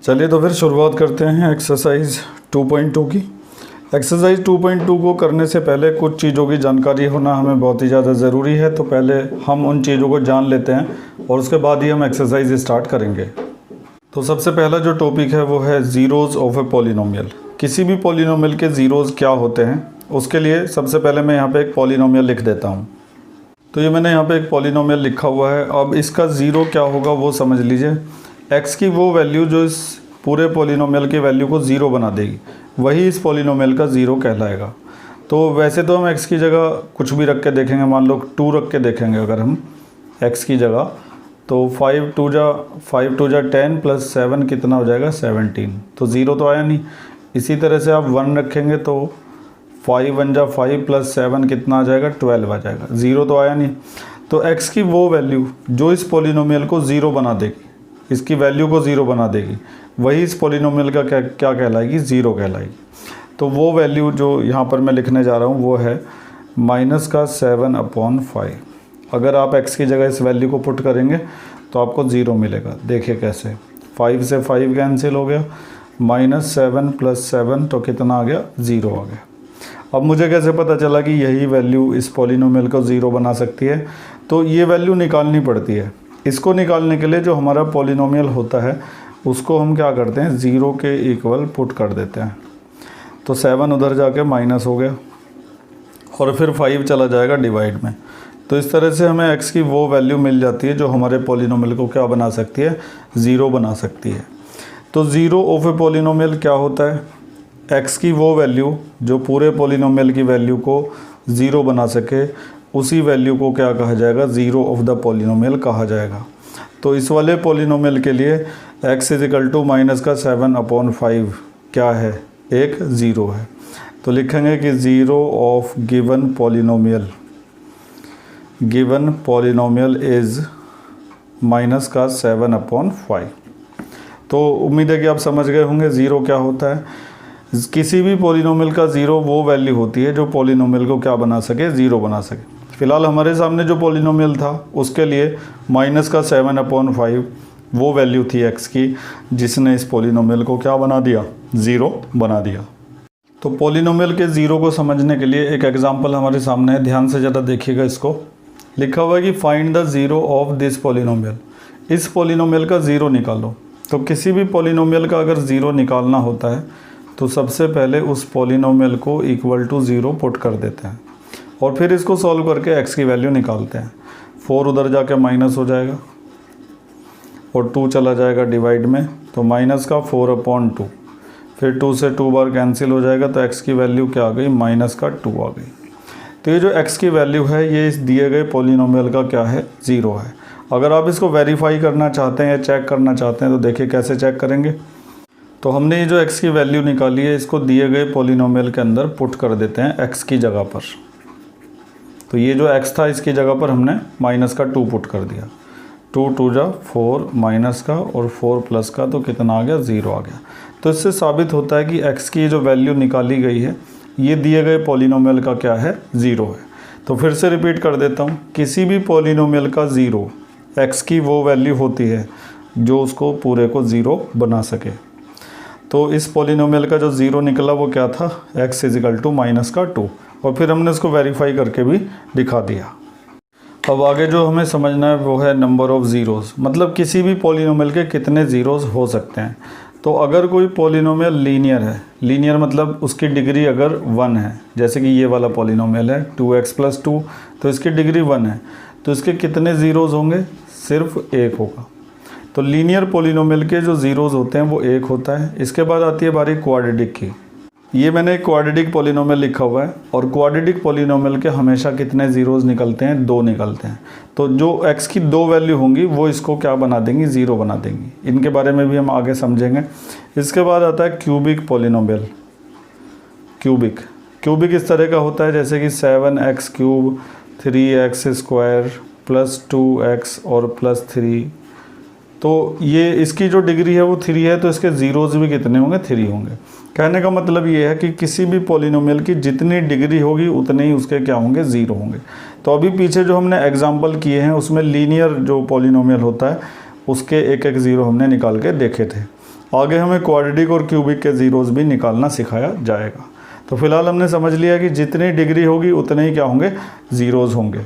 चलिए तो फिर शुरुआत करते हैं एक्सरसाइज 2.2 की। एक्सरसाइज 2.2 को करने से पहले कुछ चीज़ों की जानकारी होना हमें बहुत ही ज़्यादा ज़रूरी है। तो पहले हम उन चीज़ों को जान लेते हैं और उसके बाद ही हम एक्सरसाइज स्टार्ट करेंगे। तो सबसे पहला जो टॉपिक है वो है ज़ीरोज़ ऑफ ए पॉलिनोमियल। किसी भी पॉलिनोमियल के ज़ीरोज़ क्या होते हैं, उसके लिए सबसे पहले मैं यहाँ पे एक पॉलिनोमियल लिख देता हूँ। तो ये मैंने यहाँ पे एक पॉलिनोमियल लिखा हुआ है। अब इसका ज़ीरो क्या होगा वो समझ लीजिए। x की वो वैल्यू जो इस पूरे पॉलिनोमियल की वैल्यू को ज़ीरो बना देगी, वही इस पॉलिनोमियल का ज़ीरो कहलाएगा। तो वैसे तो हम x की जगह कुछ भी रख के देखेंगे, मान लो 2 रख के देखेंगे अगर हम x की जगह, तो 5 2 जा 10 प्लस 7 कितना हो जाएगा 17। तो ज़ीरो तो आया नहीं। इसी तरह से आप 1 रखेंगे तो 5 1 जा 5 प्लस 7 कितना आ जाएगा 12 आ जाएगा। ज़ीरो तो आया नहीं। तो x की वो वैल्यू जो इस पॉलिनोमियल को ज़ीरो बना देगी, इसकी वैल्यू को ज़ीरो बना देगी, वही इस पॉलिनोमियल का क्या कहलाएगी, ज़ीरो कहलाएगी। तो वो वैल्यू जो यहाँ पर मैं लिखने जा रहा हूँ वो है -7/5। अगर आप x की जगह इस वैल्यू को पुट करेंगे तो आपको ज़ीरो मिलेगा। देखिए कैसे, 5 से 5 कैंसिल हो गया, -7 + 7 तो कितना आ गया, ज़ीरो आ गया। अब मुझे कैसे पता चला कि यही वैल्यू इस पॉलिनोमियल को ज़ीरो बना सकती है? तो ये वैल्यू निकालनी पड़ती है। इसको निकालने के लिए जो हमारा पॉलिनोमियल होता है उसको हम क्या करते हैं, ज़ीरो के इक्वल पुट कर देते हैं। तो 7 उधर जाके माइनस हो गया और फिर 5 चला जाएगा डिवाइड में। तो इस तरह से हमें x की वो वैल्यू मिल जाती है जो हमारे पॉलिनोमियल को क्या बना सकती है, ज़ीरो बना सकती है। तो ज़ीरो ऑफ ए पॉलिनोमियल क्या होता है, x की वो वैल्यू जो पूरे पॉलिनोमियल की वैल्यू को ज़ीरो बना सके, उसी वैल्यू को क्या कहा जाएगा, ज़ीरो ऑफ द पॉलिनोमियल कहा जाएगा। तो इस वाले पॉलिनोमियल के लिए x = -7/5 क्या है, एक ज़ीरो है। तो लिखेंगे कि zero of given polynomial is -7/5। तो उम्मीद है कि आप समझ गए होंगे ज़ीरो क्या होता है। किसी भी पॉलिनोमियल का ज़ीरो वो वैल्यू होती है जो पॉलिनोमियल को क्या बना सके, ज़ीरो बना सके। फ़िलहाल हमारे सामने जो पॉलिनोमियल था उसके लिए -7/5 वो वैल्यू थी x की, जिसने इस पॉलिनोमियल को क्या बना दिया, ज़ीरो बना दिया। तो पॉलिनोमियल के ज़ीरो को समझने के लिए एक एग्जांपल हमारे सामने है, ध्यान से ज़रा देखिएगा। इसको लिखा हुआ है कि find the zero of this polynomial. इस पॉलिनोमियल का ज़ीरो निकालो। तो किसी भी पॉलिनोमियल का अगर ज़ीरो निकालना होता है तो सबसे पहले उस पॉलिनोमियल को इक्वल टू ज़ीरो पुट कर देते हैं और फिर इसको सॉल्व करके x की वैल्यू निकालते हैं। 4 उधर जाके माइनस हो जाएगा और 2 चला जाएगा डिवाइड में, तो -4/2। फिर 2 से 2 बार कैंसिल हो जाएगा, तो x की वैल्यू क्या आ गई, -2 आ गई। तो ये जो x की वैल्यू है ये इस दिए गए पॉलिनोमियल का क्या है, ज़ीरो है। अगर आप इसको वेरीफाई करना चाहते हैं या चेक करना चाहते हैं तो देखिए कैसे चेक करेंगे। तो हमने ये जो x की वैल्यू निकाली है इसको दिए गए पॉलिनोमियल के अंदर पुट कर देते हैं x की जगह पर। तो ये जो x था इसकी जगह पर हमने -2 पुट कर दिया। 2 2 जा 4 माइनस का और 4 प्लस का, तो कितना आ गया, ज़ीरो आ गया। तो इससे साबित होता है कि x की जो वैल्यू निकाली गई है ये दिए गए पॉलिनोमियल का क्या है, ज़ीरो है। तो फिर से रिपीट कर देता हूँ, किसी भी पॉलिनोमियल का ज़ीरो x की वो वैल्यू होती है जो उसको पूरे को ज़ीरो बना सके। तो इस पॉलिनोमियल का जो ज़ीरो निकला वो क्या था, x = -2, और फिर हमने इसको वेरीफाई करके भी दिखा दिया। अब आगे जो हमें समझना है वो है नंबर ऑफ़ ज़ीरोज़, मतलब किसी भी पॉलिनोमियल के कितने ज़ीरोज़ हो सकते हैं। तो अगर कोई पॉलिनोमियल लीनियर है, लीनियर मतलब उसकी डिग्री अगर 1 है, जैसे कि ये वाला पॉलिनोमियल है 2x + 2, तो इसकी डिग्री 1 है, तो इसके कितने ज़ीरोज़ होंगे, सिर्फ एक होगा। तो लीनियर पॉलिनोमियल के जो ज़ीरोज़ होते हैं वो एक होता है। इसके बाद आती है बारी क्वाड्रेटिक की। ये मैंने एक क्वाड्रेटिक पॉलिनोमियल लिखा हुआ है और क्वाड्रेटिक पॉलिनोमियल के हमेशा कितने ज़ीरोज़ निकलते हैं, 2 निकलते हैं। तो जो x की 2 वैल्यू होंगी वो इसको क्या बना देंगी, ज़ीरो बना देंगी। इनके बारे में भी हम आगे समझेंगे। इसके बाद आता है क्यूबिक पॉलिनोमियल। क्यूबिक इस तरह का होता है जैसे कि 7x³ 3x² + 2x और +3। तो ये इसकी जो डिग्री है वो 3 है, तो इसके ज़ीरोज़ भी कितने होंगे, 3 होंगे। कहने का मतलब ये है कि किसी भी पॉलिनोमियल की जितनी डिग्री होगी उतने ही उसके क्या होंगे, ज़ीरो होंगे। तो अभी पीछे जो हमने एग्जांपल किए हैं उसमें लीनियर जो पॉलिनोमियल होता है उसके एक एक ज़ीरो हमने निकाल के देखे थे। आगे हमें क्वाड्रेटिक और क्यूबिक के ज़ीरोज़ भी निकालना सिखाया जाएगा। तो फिलहाल हमने समझ लिया कि जितनी डिग्री होगी उतने ही क्या होंगे, ज़ीरोज़ होंगे।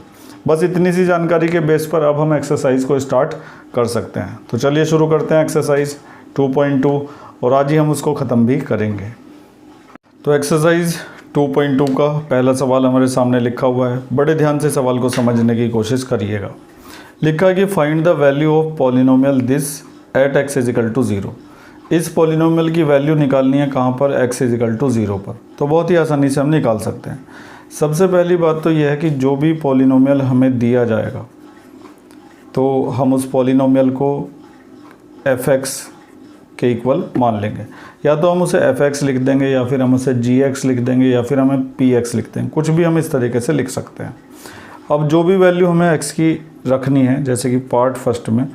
बस इतनी सी जानकारी के बेस पर अब हम एक्सरसाइज को स्टार्ट कर सकते हैं। तो चलिए शुरू करते हैं एक्सरसाइज 2.2 और आज ही हम उसको ख़त्म भी करेंगे। तो एक्सरसाइज 2.2 का पहला सवाल हमारे सामने लिखा हुआ है। बड़े ध्यान से सवाल को समझने की कोशिश करिएगा। लिखा है कि find the value of polynomial this at x equal to 0। इस पॉलिनोमियल की वैल्यू निकालनी है कहाँ पर, x इजिकल टू 0 पर। तो बहुत ही आसानी से हम निकाल सकते हैं। सबसे पहली बात तो यह है कि जो भी पॉलिनोमियल हमें दिया जाएगा तो हम उस पॉलिनोमियल को fx के इक्वल मान लेंगे। या तो हम उसे fx लिख देंगे या फिर हम उसे gx लिख देंगे या फिर हमें px लिख देंगे, कुछ भी हम इस तरीके से लिख सकते हैं। अब जो भी वैल्यू हमें x की रखनी है, जैसे कि पार्ट फर्स्ट में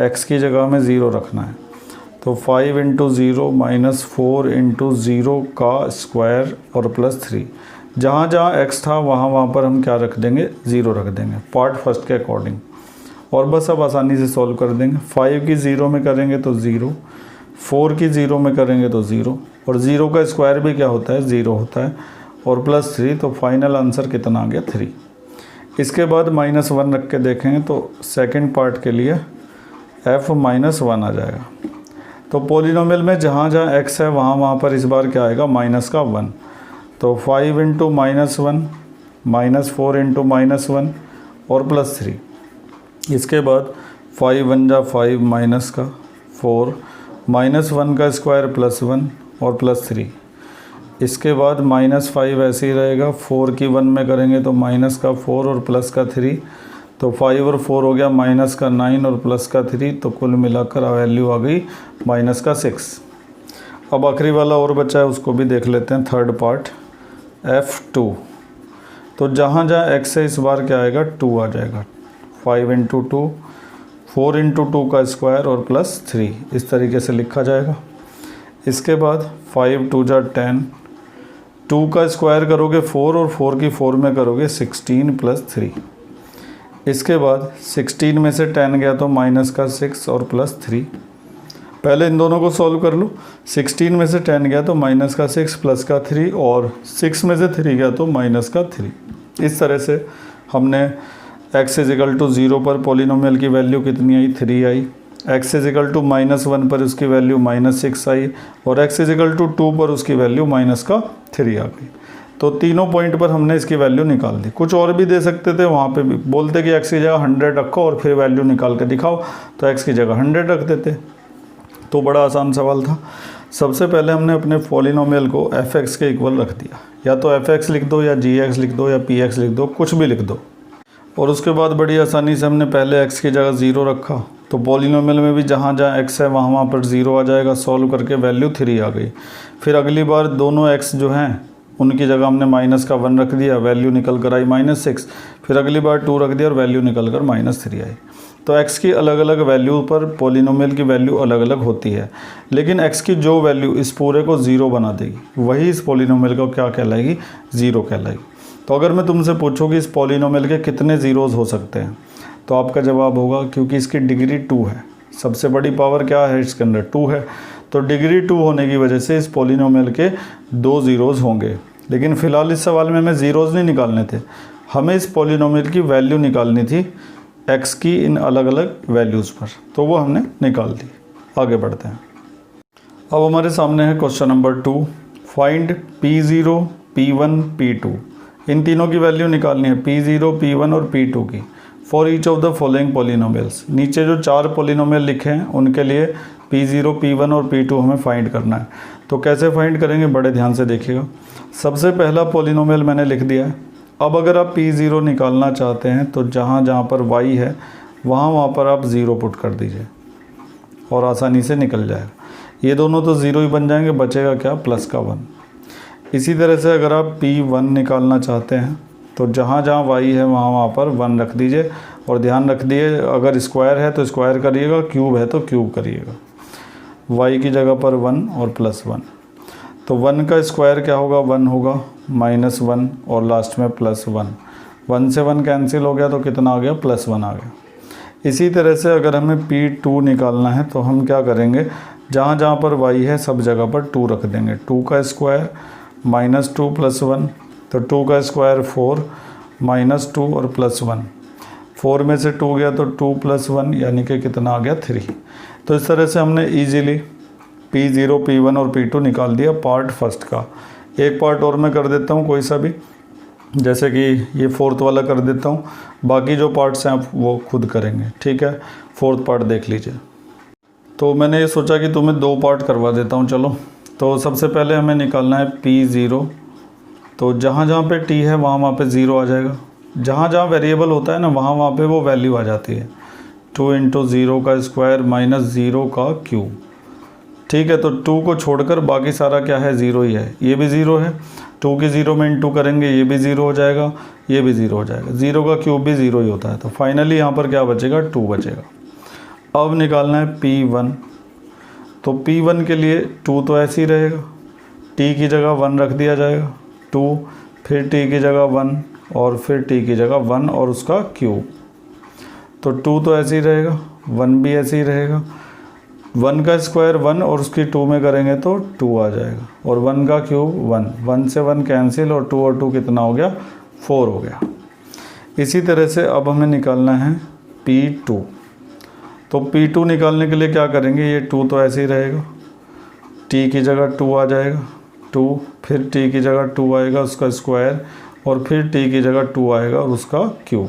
x की जगह हमें 0 रखना है, तो 5 × 0 माइनस 4 × 0 का स्क्वायर और प्लस 3। जहाँ जहाँ x था वहाँ पर हम क्या रख देंगे, 0 रख देंगे पार्ट फर्स्ट के अकॉर्डिंग। और बस अब आसानी से सॉल्व कर देंगे। 5 की 0 में करेंगे तो 0, 4 की 0 में करेंगे तो 0, और 0 का स्क्वायर भी क्या होता है, 0 होता है, और प्लस 3। तो फाइनल आंसर कितना आ गया, 3। इसके बाद -1 रख के देखेंगे तो सेकंड पार्ट के लिए f -1 आ जाएगा। तो पॉलिनोमियल में जहाँ जहाँ x है वहाँ पर इस बार क्या आएगा, माइनस का 1। तो 5 × -1 -4 × -1 और प्लस 3। इसके बाद 5 × 1 = 5 माइनस का 4 -1 का स्क्वायर प्लस 1 और प्लस 3। इसके बाद -5 ऐसे ही रहेगा। 4 की 1 में करेंगे तो माइनस का 4 और प्लस का 3। तो 5 और 4 हो गया माइनस का 9 और प्लस का 3। तो कुल मिलाकर वैल्यू आ गई माइनस का 6। अब आखिरी वाला और बचा है, उसको भी देख लेते हैं। Third part f2। तो जहाँ जहाँ x है इस बार क्या आएगा, 2 आ जाएगा। 5 × 2 4 × 2 का स्क्वायर और प्लस 3, इस तरीके से लिखा जाएगा। इसके बाद 5 × 2 = 10, 2 का स्क्वायर करोगे 4 और 4 की 4 में करोगे 16 प्लस 3। इसके बाद 16 में से 10 गया तो माइनस का 6 और प्लस 3। पहले इन दोनों को सॉल्व कर लो। 16 में से 10 गया तो माइनस का 6 प्लस का 3, और 6 में से 3 गया तो माइनस का 3। इस तरह से हमने x इजिकल टू 0 पर पॉलिनोमियल की वैल्यू कितनी आई, 3 आई। x इजिकल टू -1 पर उसकी वैल्यू -6 आई, और x इजिकल टू 2 पर उसकी वैल्यू -3 आ गई। तो तीनों पॉइंट पर हमने इसकी वैल्यू निकाल दी। कुछ और भी दे सकते थे, वहाँ पे भी बोलते कि x की जगह 100 रखो और फिर वैल्यू निकाल के दिखाओ, तो x की जगह 100 रख देते। तो बड़ा आसान सवाल था। सबसे पहले हमने अपने पॉलिनोमियल को fx के इक्वल रख दिया। या तो fx लिख दो या gx लिख दो या px लिख दो, कुछ भी लिख दो। और उसके बाद बड़ी आसानी से हमने पहले x की जगह 0 रखा, तो पॉलिनोमियल में भी जहाँ जहाँ x है वहाँ पर 0 आ जाएगा। सॉल्व करके वैल्यू 3 आ गई। फिर अगली बार दोनों x जो हैं उनकी जगह हमने माइनस का 1 रख दिया, वैल्यू निकल कर आई -6। फिर अगली बार 2 रख दिया और वैल्यू निकल कर -3 आई। तो x की अलग अलग वैल्यू पर पॉलिनोमियल की वैल्यू अलग अलग होती है, लेकिन x की जो वैल्यू इस पूरे को 0 बना देगी वही इस पॉलिनोमियल को क्या कहलाएगी, 0 कहलाएगी। तो अगर मैं तुमसे पूछूँ कि इस पॉलिनोमियल के कितने ज़ीरोज़ हो सकते हैं, तो आपका जवाब होगा, क्योंकि इसकी डिग्री 2 है, सबसे बड़ी पावर क्या है इसके अंदर, 2 है, तो डिग्री 2 होने की वजह से इस पॉलिनोमियल के 2 ज़ीरोज़ होंगे। लेकिन फ़िलहाल इस सवाल में हमें ज़ीरोज़ नहीं निकालने थे, हमें इस पॉलिनोमियल की वैल्यू निकालनी थी x की इन अलग अलग वैल्यूज़ पर, तो वो हमने निकाल दी। आगे बढ़ते हैं। अब हमारे सामने है question number 2। Find P0, P1, P2। इन तीनों की वैल्यू निकालनी है, P0, P1 और P2 की, for each of the following polynomials. नीचे जो 4 पॉलिनोमियल लिखे हैं उनके लिए P0, P1 और P2 हमें फाइंड करना है। तो कैसे फाइंड करेंगे, बड़े ध्यान से देखिएगा। सबसे पहला पॉलिनोमियल मैंने लिख दिया है। अब अगर आप P0 निकालना चाहते हैं तो जहाँ जहाँ पर y है वहाँ पर आप 0 पुट कर दीजिए और आसानी से निकल जाएगा। ये दोनों तो 0 ही बन जाएंगे, बचेगा क्या, प्लस का 1। इसी तरह से अगर आप P1 निकालना चाहते हैं तो जहाँ जहाँ y है वहाँ पर 1 रख दीजिए, और ध्यान रख दिए अगर स्क्वायर है तो स्क्वायर करिएगा, क्यूब है तो क्यूब करिएगा। y की जगह पर 1 और प्लस 1, तो 1 का स्क्वायर क्या होगा, 1 होगा, -1 और लास्ट में +1। 1 से 1 कैंसिल हो गया तो कितना आ गया, +1 आ गया। इसी तरह से अगर हमें P2 निकालना है तो हम क्या करेंगे, जहाँ जहाँ पर y है सब जगह पर 2 रख देंगे। 2 का स्क्वायर माइनस 2 प्लस 1, तो 2 का स्क्वायर 4 माइनस 2 और प्लस 1, 4 में से 2 गया तो 2 प्लस 1 यानी कि कितना आ गया 3। तो इस तरह से हमने इजीली P0, P1 और P2 निकाल दिया पार्ट फर्स्ट का। एक पार्ट और मैं कर देता हूँ कोई सा भी, जैसे कि ये फोर्थ वाला कर देता हूँ, बाकी जो पार्ट्स हैं आप वो खुद करेंगे, ठीक है। फोर्थ पार्ट देख लीजिए। तो मैंने ये सोचा कि तुम्हें 2 पार्ट करवा देता हूँ। चलो, तो सबसे पहले हमें निकालना है P0। तो जहाँ जहाँ पे T है वहाँ पे 0 आ जाएगा। जहाँ जहाँ वेरिएबल होता है ना वहाँ पे वो वैल्यू आ जाती है। 2 इंटू 0 का स्क्वायर माइनस 0 का क्यूब, ठीक है। तो 2 को छोड़कर बाकी सारा क्या है, 0 ही है। ये भी 0 है, 2 की 0 में इंटू करेंगे ये भी 0 हो जाएगा, ये भी 0 हो जाएगा। 0 का क्यूब भी 0 ही होता है। तो फाइनली यहाँ पर क्या बचेगा, 2 बचेगा। अब निकालना है P1। तो P1 के लिए 2 तो ऐसे ही रहेगा, T की जगह 1 रख दिया जाएगा, 2, फिर T की जगह 1 और फिर T की जगह 1 और उसका क्यूब। तो 2 तो ऐसे ही रहेगा, 1 भी ऐसे ही रहेगा। 1 का स्क्वायर 1 और उसकी 2 में करेंगे तो 2 आ जाएगा, और 1 का क्यूब 1, 1 से 1 कैंसिल और 2 और 2 कितना हो गया, 4 हो गया। इसी तरह से अब हमें निकालना है P2। तो P2 निकालने के लिए क्या करेंगे, ये 2 तो ऐसे ही रहेगा, T की जगह 2 आ जाएगा, 2, फिर T की जगह 2 आएगा उसका स्क्वायर, और फिर T की जगह 2 आएगा और उसका क्यूब।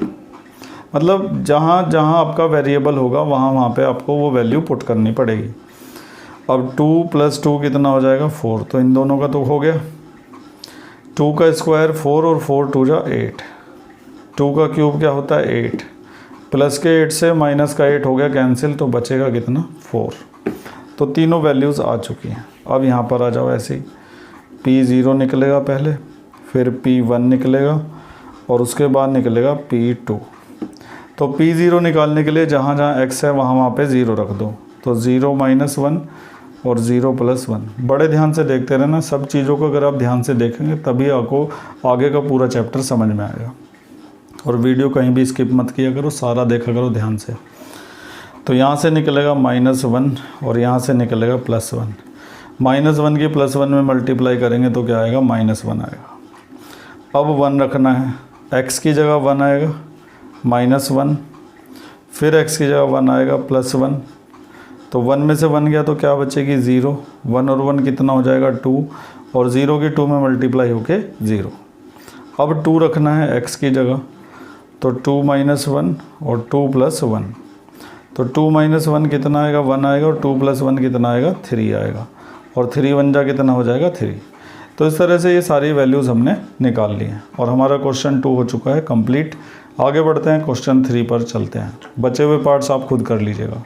मतलब जहाँ जहाँ आपका वेरिएबल होगा वहाँ पे आपको वो वैल्यू पुट करनी पड़ेगी। अब 2 प्लस 2 कितना हो जाएगा, 4। तो इन दोनों का तो हो गया। 2 का स्क्वायर 4 और 4 2 जा 8। 2 का क्यूब क्या होता है, 8। प्लस के 8 से माइनस का 8 हो गया कैंसिल, तो बचेगा कितना, 4। तो तीनों वैल्यूज़ आ चुकी हैं। अब यहाँ पर आ जाओ ऐसे ही, P0 निकलेगा पहले, फिर P1 निकलेगा और उसके बाद निकलेगा P2। तो P0 निकालने के लिए जहाँ जहाँ x है वहाँ पे 0 रख दो। तो 0 माइनस 1 और 0 प्लस 1। बड़े ध्यान से देखते रहना, सब चीज़ों को अगर आप ध्यान से देखेंगे तभी आपको आगे का पूरा चैप्टर समझ में आएगा। और वीडियो कहीं भी स्किप मत किया करो, सारा देखा करो ध्यान से। तो यहाँ से निकलेगा -1 और यहाँ से निकलेगा +1। -1 की +1 में मल्टीप्लाई करेंगे तो क्या आएगा, -1 आएगा। अब 1 रखना है, x की जगह 1 आएगा, -1, फिर x की जगह 1 आएगा, +1। तो 1 में से 1 गया तो क्या बचेगी, 0। 1 और 1 कितना हो जाएगा, 2, और 0 की 2 में मल्टीप्लाई होके 0। अब 2 रखना है x की जगह, तो 2 - 1 और 2 + 1। तो 2 - 1 कितना आएगा, 1 आएगा, और 2 + 1 कितना आएगा, 3 आएगा, और 3 1 जा कितना हो जाएगा, 3। तो इस तरह से ये सारी वैल्यूज़ हमने निकाल ली हैं और हमारा क्वेश्चन 2 हो चुका है कंप्लीट। आगे बढ़ते हैं, क्वेश्चन 3 पर चलते हैं। बचे हुए पार्ट्स आप खुद कर लीजिएगा।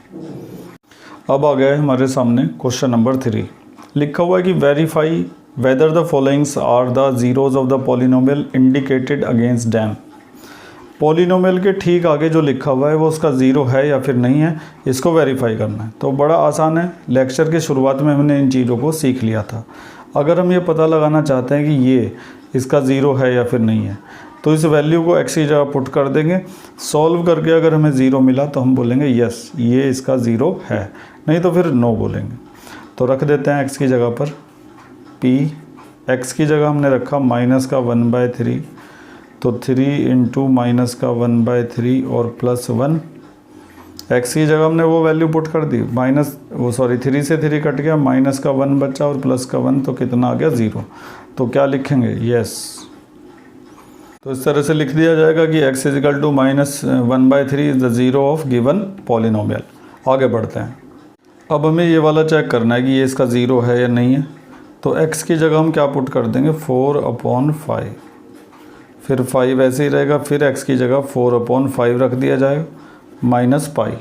अब आ गया है हमारे सामने क्वेश्चन नंबर 3। लिखा हुआ है कि verify whether the followings are the zeros of the polynomial indicated against them. Polynomial के ठीक आगे जो लिखा हुआ है वो उसका ज़ीरो है या फिर नहीं है, इसको वेरीफाई करना है। तो बड़ा आसान है, लेक्चर की शुरुआत में हमने इन चीज़ों को सीख लिया था। अगर हम ये पता लगाना चाहते हैं कि ये इसका ज़ीरो है या फिर नहीं है, तो इस वैल्यू को x की जगह पुट कर देंगे। सॉल्व करके अगर हमें ज़ीरो मिला तो हम बोलेंगे यस ये इसका ज़ीरो है, नहीं तो फिर नो बोलेंगे। तो रख देते हैं x की जगह पर p, x की जगह हमने रखा -1/3, तो 3 इंटू -1/3 और +1। x की जगह हमने वो वैल्यू पुट कर दी, 3 से 3 कट गया, -1 बचा और +1, तो कितना आ गया, 0। तो क्या लिखेंगे, यस। तो इस तरह से लिख दिया जाएगा कि x = -1/3 is the zero of given polynomial. आगे बढ़ते हैं। अब हमें ये वाला चेक करना है कि ये इसका ज़ीरो है या नहीं है। तो x की जगह हम क्या पुट कर देंगे, 4/5, फिर 5 ऐसे ही रहेगा, फिर x की जगह 4/5 रख दिया जाएगा, -π।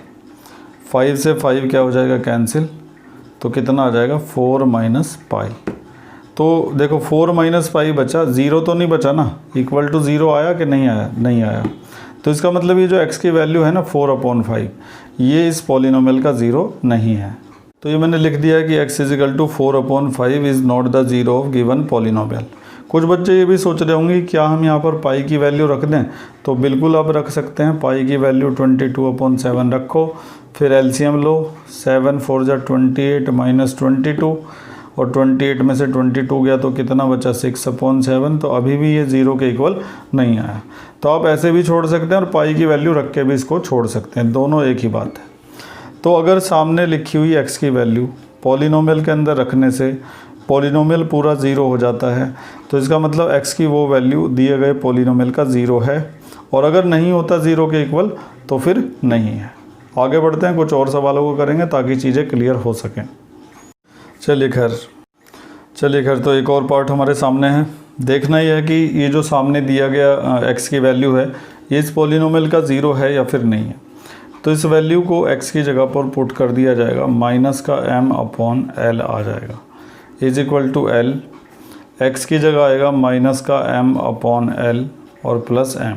5 से 5 क्या हो जाएगा, कैंसिल, तो कितना आ जाएगा, 4 - π। तो देखो 4 - π बचा, ज़ीरो तो नहीं बचा ना, इक्वल टू ज़ीरो आया कि नहीं आया, नहीं आया। तो इसका मतलब ये जो x की वैल्यू है ना 4/5, ये इस पॉलिनोमियल का ज़ीरो नहीं है। तो ये मैंने लिख दिया है कि x = 4/5 is not the zero of given polynomial. कुछ बच्चे ये भी सोच रहे होंगे क्या हम यहाँ पर पाई की वैल्यू रख दें, तो बिल्कुल आप रख सकते हैं। पाई की वैल्यू 22/7 रखो, फिर एलसीएम लो, 7 4 जा 28 माइनस 22, और 28 में से 22 गया तो कितना बचा 6/7, तो अभी भी ये 0 के इक्वल नहीं आया। तो आप ऐसे भी छोड़ सकते हैं और पाई की वैल्यू रख के भी इसको छोड़ सकते हैं, दोनों एक ही बात है। तो अगर सामने लिखी हुई x की वैल्यू पॉलिनोमियल के अंदर रखने से पॉलिनोमियल पूरा 0 हो जाता है, तो इसका मतलब x की वो वैल्यू दिए गए पॉलिनोमियल का 0 है, और अगर नहीं होता 0 के इक्वल तो फिर नहीं है। आगे बढ़ते हैं, कुछ और सवालों को करेंगे ताकि चीज़ें क्लियर हो सकें। चलिए खैर तो एक और पार्ट हमारे सामने है। देखना ही है कि ये जो सामने दिया गया x की वैल्यू है ये इस पॉलिनोमियल का 0 है या फिर नहीं है। तो इस वैल्यू को x की जगह पर पुट कर दिया जाएगा, माइनस का m/l आ जाएगा is equal to l। x की जगह आएगा माइनस का m/l और प्लस m।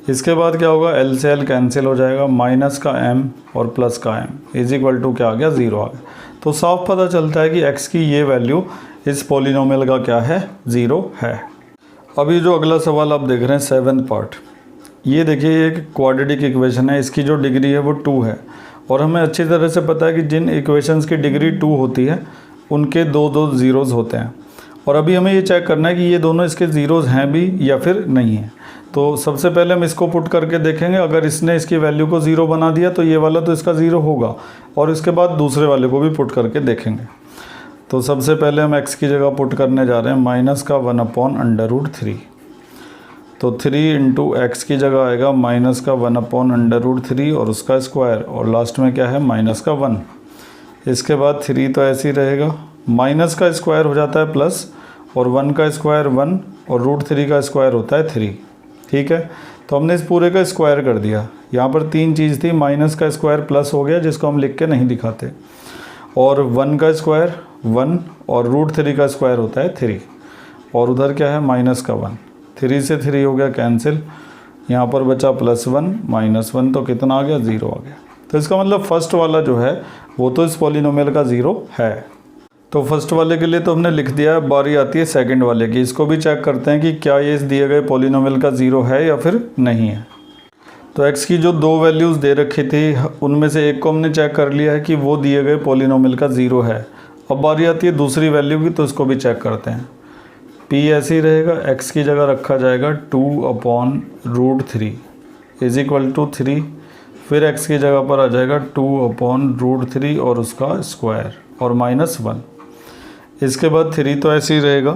इसके बाद क्या होगा, l से l कैंसिल हो जाएगा, माइनस का m और प्लस का m इज इक्वल टू क्या आ गया, 0 आ गया। तो साफ पता चलता है कि x की ये वैल्यू इस पॉलिनोमियल का क्या है, 0 है। अभी जो अगला सवाल आप देख रहे हैं 7th पार्ट, ये देखिए एक क्वाड्रेटिक इक्वेशन है, इसकी जो डिग्री है वो 2 है, और हमें अच्छी तरह से पता है कि जिन इक्वेशंस की डिग्री 2 होती है उनके दो ज़ीरोज़ होते हैं। और अभी हमें ये चेक करना है कि ये दोनों इसके ज़ीरोज़ हैं भी या फिर नहीं है। तो सबसे पहले हम इसको पुट करके देखेंगे, अगर इसने इसकी वैल्यू को 0 बना दिया तो ये वाला तो इसका 0 होगा, और इसके बाद दूसरे वाले को भी पुट करके देखेंगे। तो सबसे पहले हम x की जगह पुट करने जा रहे हैं माइनस का 1/√3। तो 3 इंटू एक्स की जगह आएगा माइनस का 1/√3 और उसका स्क्वायर, और लास्ट में क्या है, माइनस का 1। इसके बाद 3 तो ऐसे ही रहेगा, माइनस का स्क्वायर हो जाता है प्लस, और 1 का स्क्वायर 1, और √3 का स्क्वायर होता है 3। ठीक है, तो हमने इस पूरे का स्क्वायर कर दिया। यहाँ पर 3 चीज़ थी, माइनस का स्क्वायर प्लस हो गया जिसको हम लिख के नहीं दिखाते, और 1 का स्क्वायर 1, और √3 का स्क्वायर होता है 3, और उधर क्या है, माइनस का 1। 3 से 3 हो गया कैंसिल, यहाँ पर बचा +1 -1, तो कितना आ गया, 0 आ गया। तो इसका मतलब फर्स्ट वाला जो है वो तो इस पॉलिनोमियल का 0 है। तो फर्स्ट वाले के लिए तो हमने लिख दिया है, बारी आती है सेकंड वाले की। इसको भी चेक करते हैं कि क्या ये इस दिए गए पॉलिनोमियल का 0 है या फिर नहीं है। तो x की जो 2 वैल्यूज़ दे रखी थी उनमें से एक को हमने चेक कर लिया है कि वो दिए गए पॉलिनोमियल का 0 है। अब बारी आती है दूसरी वैल्यू की, तो इसको भी चेक करते हैं। p ऐसे ही रहेगा, x की जगह रखा जाएगा 2/√3 इज इक्वल टू 3, फिर x की जगह पर आ जाएगा 2/√3 और उसका स्क्वायर और -1। इसके बाद 3 तो ऐसे ही रहेगा,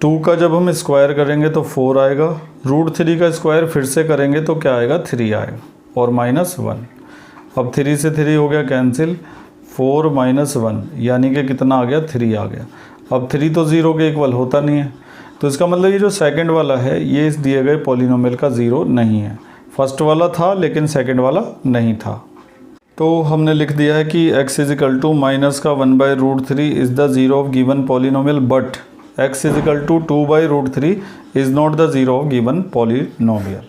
2 का जब हम स्क्वायर करेंगे तो 4 आएगा, √3 का स्क्वायर फिर से करेंगे तो क्या आएगा, 3 आएगा और -1। अब 3 से 3 हो गया कैंसिल, 4 -1 यानी कि कितना आ गया, 3 आ गया। अब 3 तो 0 के इक्वल होता नहीं है, तो इसका मतलब ये जो सेकंड वाला है ये इस दिए गए पॉलिनोमियल का 0 नहीं है। फर्स्ट वाला था लेकिन सेकंड वाला नहीं था। तो हमने लिख दिया है कि x is equal to minus का 1/√3 is the 0 of given polynomial, but x is equal to 2/√3 is not the 0 of given polynomial.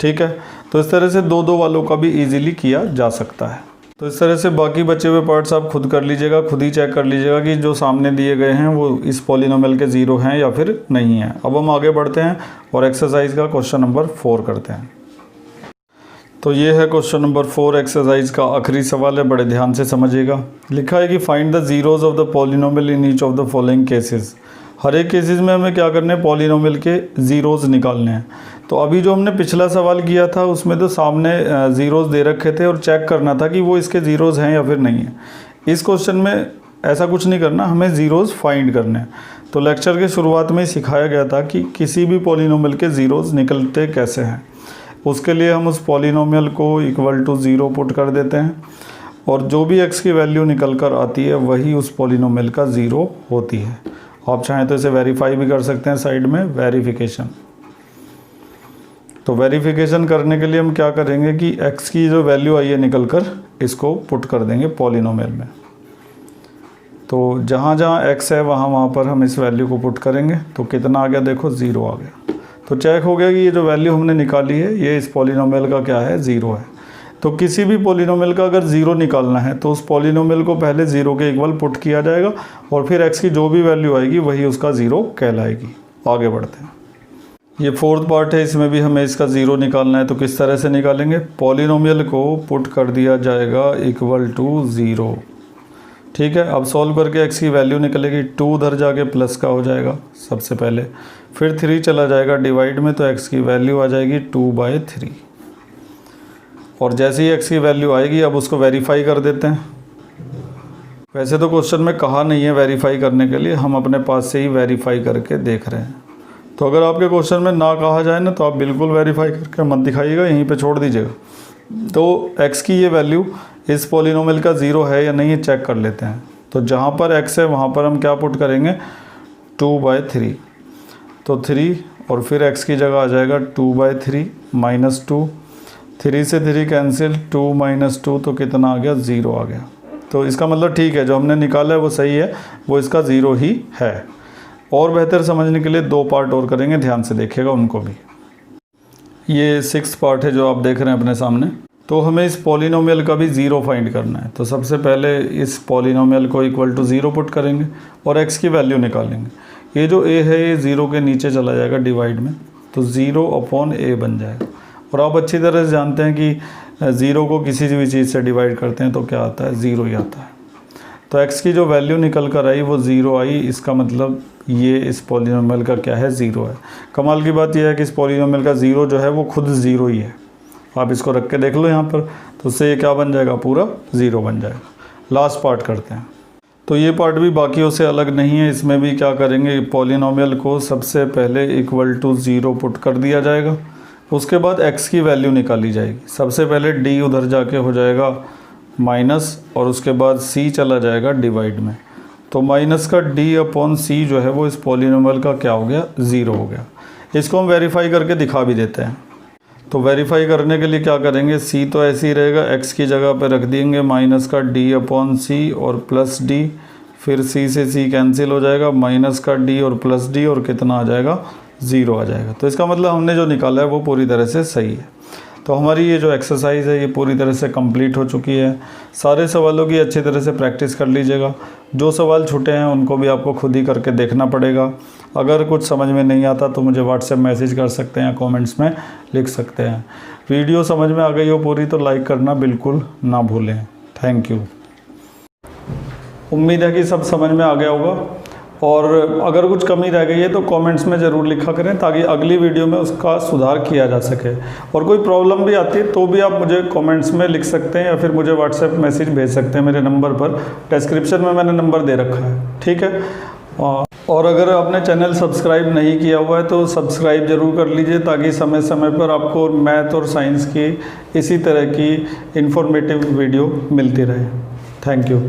ठीक है, तो इस तरह से दो वालों का भी इजीली किया जा सकता है। तो इस तरह से बाकी बचे हुए पार्ट्स आप खुद कर लीजिएगा, खुद ही चेक कर लीजिएगा कि जो सामने दिए गए हैं वो इस पॉलिनोमियल के 0 हैं या फिर नहीं हैं। अब हम आगे बढ़ते हैं और एक्सरसाइज का क्वेश्चन नंबर 4 करते हैं। तो ये है क्वेश्चन नंबर 4, एक्सरसाइज का आखिरी सवाल है, बड़े ध्यान से समझिएगा। लिखा है कि find the zeros of the polynomial in each of the following cases. हर एक केसेस में हमें क्या करने हैं, पॉलिनोमियल के ज़ीरोज़ निकालने हैं। तो अभी जो हमने पिछला सवाल किया था उसमें तो सामने ज़ीरोज़ दे रखे थे और चेक करना था कि वो इसके ज़ीरोज़ हैं या फिर नहीं है। इस क्वेश्चन में ऐसा कुछ नहीं करना, हमें ज़ीरोज़ फाइंड करने हैं। तो लेक्चर के शुरुआत में सिखाया गया था कि किसी भी पॉलिनोमियल के ज़ीरोज़ निकलते कैसे हैं। उसके लिए हम उस पॉलिनोमियल को इक्वल टू 0 पुट कर देते हैं, और जो भी x की वैल्यू निकल कर आती है वही उस पॉलिनोमियल का 0 होती है। आप चाहें तो इसे वेरीफाई भी कर सकते हैं साइड में, वेरिफिकेशन। तो वेरिफिकेशन करने के लिए हम क्या करेंगे कि x की जो वैल्यू आई है निकल कर इसको पुट कर देंगे पॉलिनोमियल में। तो जहाँ जहाँ x है वहाँ पर हम इस वैल्यू को पुट करेंगे। तो कितना आ गया, देखो 0 आ गया। तो चेक हो गया कि ये जो वैल्यू हमने निकाली है ये इस पॉलिनोमियल का क्या है, 0 है। तो किसी भी पॉलिनोमियल का अगर ज़ीरो निकालना है तो उस पॉलिनोमियल को पहले ज़ीरो के इक्वल पुट किया जाएगा और फिर x की जो भी वैल्यू आएगी वही उसका ज़ीरो कहलाएगी। आगे बढ़ते हैं। ये फोर्थ पार्ट है, इसमें भी हमें इसका ज़ीरो निकालना है। तो किस तरह से निकालेंगे? पॉलिनोमियल को पुट कर दिया जाएगा इक्वल टू ज़ीरो। ठीक है, अब सॉल्व करके x की वैल्यू निकलेगी, 2 उधर जाके प्लस का हो जाएगा सबसे पहले, फिर 3 चला जाएगा डिवाइड में, तो x की वैल्यू आ जाएगी 2/3। और जैसे ही x की वैल्यू आएगी अब उसको वेरीफाई कर देते हैं। वैसे तो क्वेश्चन में कहा नहीं है वेरीफाई करने के लिए, हम अपने पास से ही वेरीफाई करके देख रहे हैं। तो अगर आपके क्वेश्चन में ना कहा जाए ना तो आप बिल्कुल वेरीफाई करके मत दिखाइएगा, यहीं पे छोड़ दीजिएगा। तो x की ये वैल्यू इस पॉलिनोमियल का ज़ीरो है या नहीं, ये चेक कर लेते हैं। तो जहाँ पर x है वहाँ पर हम क्या पुट करेंगे? 2/3। तो 3 और फिर x की जगह आ जाएगा 2/3 माइनस 2, 3 से 3 कैंसिल, 2 माइनस 2 तो कितना आ गया? 0 आ गया। तो इसका मतलब ठीक है, जो हमने निकाला है वो सही है, वो इसका ज़ीरो ही है। और बेहतर समझने के लिए 2 पार्ट और करेंगे, ध्यान से देखिएगा उनको भी। ये 6th पार्ट है जो आप देख रहे हैं अपने सामने। तो हमें इस पॉलिनोमियल का भी ज़ीरो फाइंड करना है। तो सबसे पहले इस पॉलिनोमियल को इक्वल टू ज़ीरो पुट करेंगे और x की वैल्यू निकालेंगे। ये जो a है ये ज़ीरो के नीचे चला जाएगा डिवाइड में, तो 0/a बन जाएगा। और आप अच्छी तरह से जानते हैं कि ज़ीरो को किसी भी चीज़ से डिवाइड करते हैं तो क्या आता है? ज़ीरो ही आता है। तो x की जो वैल्यू निकल कर आई वो ज़ीरो आई, इसका मतलब ये इस पॉलिनोमियल का क्या है? ज़ीरो है। कमाल की बात यह है कि इस पॉलिनोमियल का ज़ीरो जो है वो खुद ज़ीरो ही है। आप इसको रख के देख लो यहाँ पर, तो उससे ये क्या बन जाएगा? पूरा ज़ीरो बन जाएगा। लास्ट पार्ट करते हैं। तो ये पार्ट भी बाकियों से अलग नहीं है, इसमें भी क्या करेंगे? पॉलिनोमियल को सबसे पहले इक्वल टू ज़ीरो पुट कर दिया जाएगा, उसके बाद x की वैल्यू निकाली जाएगी। सबसे पहले d उधर जाके हो जाएगा माइनस और उसके बाद c चला जाएगा डिवाइड में, तो माइनस का d/c जो है वो इस पॉलिनोमियल का क्या हो गया? ज़ीरो हो गया। इसको हम वेरीफाई करके दिखा भी देते हैं। तो वेरीफाई करने के लिए क्या करेंगे? c तो ऐसे ही रहेगा, x की जगह पे रख देंगे माइनस का d/c और प्लस d, फिर c से c कैंसिल हो जाएगा, माइनस का d और प्लस d और कितना आ जाएगा? ज़ीरो आ जाएगा। तो इसका मतलब हमने जो निकाला है वो पूरी तरह से सही है। तो हमारी ये जो एक्सरसाइज है ये पूरी तरह से कंप्लीट हो चुकी है। सारे सवालों की अच्छी तरह से प्रैक्टिस कर लीजिएगा। जो सवाल छूटे हैं उनको भी आपको खुद ही करके देखना पड़ेगा। अगर कुछ समझ में नहीं आता तो मुझे व्हाट्सएप मैसेज कर सकते हैं, कमेंट्स में लिख सकते हैं। वीडियो समझ में आ गई हो पूरी तो लाइक करना बिल्कुल ना भूलें। Thank you. उम्मीद है कि सब समझ में आ गया होगा, और अगर कुछ कमी रह गई है तो कमेंट्स में ज़रूर लिखा करें ताकि अगली वीडियो में उसका सुधार किया जा सके। और कोई प्रॉब्लम भी आती है तो भी आप मुझे कमेंट्स में लिख सकते हैं या फिर मुझे व्हाट्सएप मैसेज भेज सकते हैं मेरे नंबर पर। डिस्क्रिप्शन में मैंने नंबर दे रखा है, ठीक है। और अगर आपने चैनल सब्सक्राइब नहीं किया हुआ है तो सब्सक्राइब ज़रूर कर लीजिए ताकि समय समय पर आपको मैथ और साइंस की इसी तरह की इन्फॉर्मेटिव वीडियो मिलती रहे। Thank you.